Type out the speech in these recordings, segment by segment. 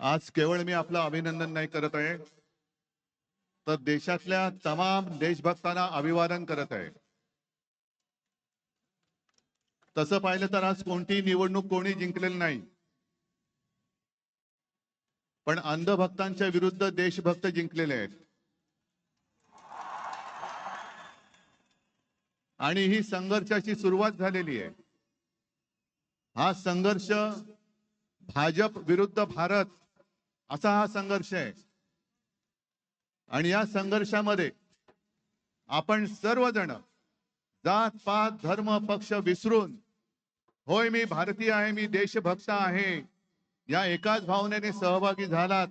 आज केवळ मी आपलं अभिनंदन नाही करत आहे, तर देशातल्या तमाम देशभक्तांना अभिवादन करत आहे. तसं पाहिलं तर आज कोणतीही निवडणूक कोणी जिंकलेली नाही, पण अंधभक्तांच्या विरुद्ध देशभक्त जिंकलेले आहेत. आणि ही संघर्षाची सुरुवात झालेली आहे. हा संघर्ष भाजप विरुद्ध भारत असा हा संघर्ष आहे. आणि या संघर्षामध्ये आपण सर्वजण जात पात धर्म पक्ष विसरून, होय मी भारतीय आहे, मी देशभक्त आहे, या एकाच भावनेने सहभागी झालात.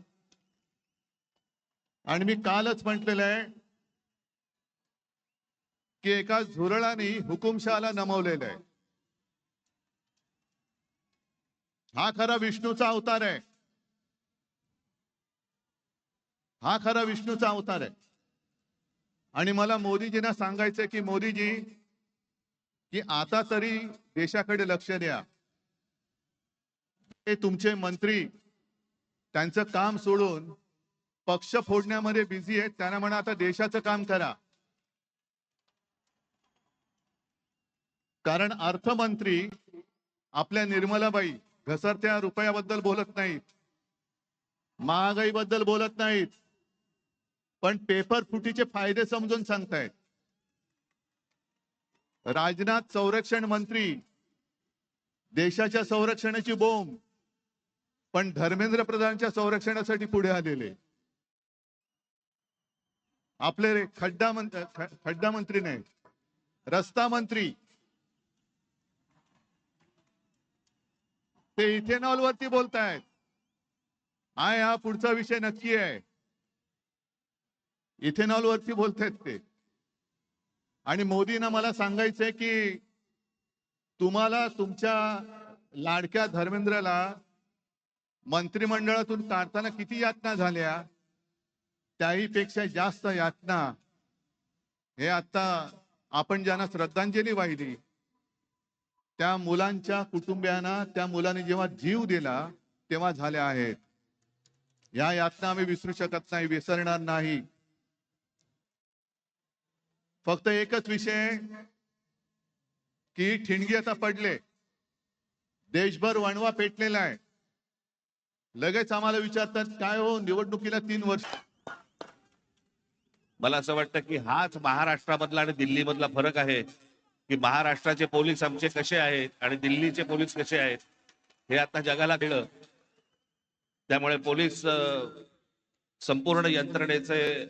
आणि मी कालच म्हटलेलं आहे की एका झुरळाने हुकुमशहाला नमवलेलं आहे. हा खरा विष्णूचा अवतार आहे. हा खरा विष्णूचा अवतार आहे. आणि मला मोदीजींना सांगायचंय की मोदीजी, की आता तरी देशाकडे लक्ष द्या. हे तुमचे मंत्री त्यांचं काम सोडून पक्ष फोडण्यामध्ये बिझी आहेत. त्यांना म्हणा आता देशाचं काम करा. कारण अर्थमंत्री आपल्या निर्मलाबाई घसरत्या रुपयाबद्दल बोलत नाहीत, महागाईबद्दल बोलत नाहीत, पण पेपर फुटीचे फायदे समजून सांगतायत. राजनाथ संरक्षण मंत्री देशाच्या संरक्षणाची बोंब, पण धर्मेंद्र प्रधानच्या संरक्षणासाठी पुढे आलेले. आपले खड्डा मंत्री नाही, रस्ता मंत्री ते इथेनॉल वरती बोलतायत. हा पुढचा विषय नक्की आहे. इथेनॉल वरती बोलतायत ते. आणि मोदींना मला सांगायचंय की तुम्हाला तुमच्या लाडक्या धर्मेंद्रला मंत्रिमंडळातून काढताना किती यातना झाल्या, त्याही पेक्षा जास्त यातना हे आता आपण ज्यांना श्रद्धांजली वाहिली त्या मुलांच्या कुटुंबियांना, त्या मुलांनी जेव्हा जीव दिला तेव्हा झाल्या आहेत. या यातना आम्ही विसरू शकत नाही, विसरणार नाही. फक्त एकच विषय की ठिणगी आता पडले, देशभर वणवा पेटलेला आहे. लगेच आम्हाला विचारतात काय हो निवडणुकीला 3 वर्ष. मला असं वाटतं की हाच महाराष्ट्रामधला आणि दिल्लीमधला फरक आहे की महाराष्ट्राचे पोलीस आमचे कसे आहेत आणि दिल्लीचे पोलीस कसे आहेत हे आता जगाला कळलं. त्यामुळे पोलीस संपूर्ण यंत्रणेचे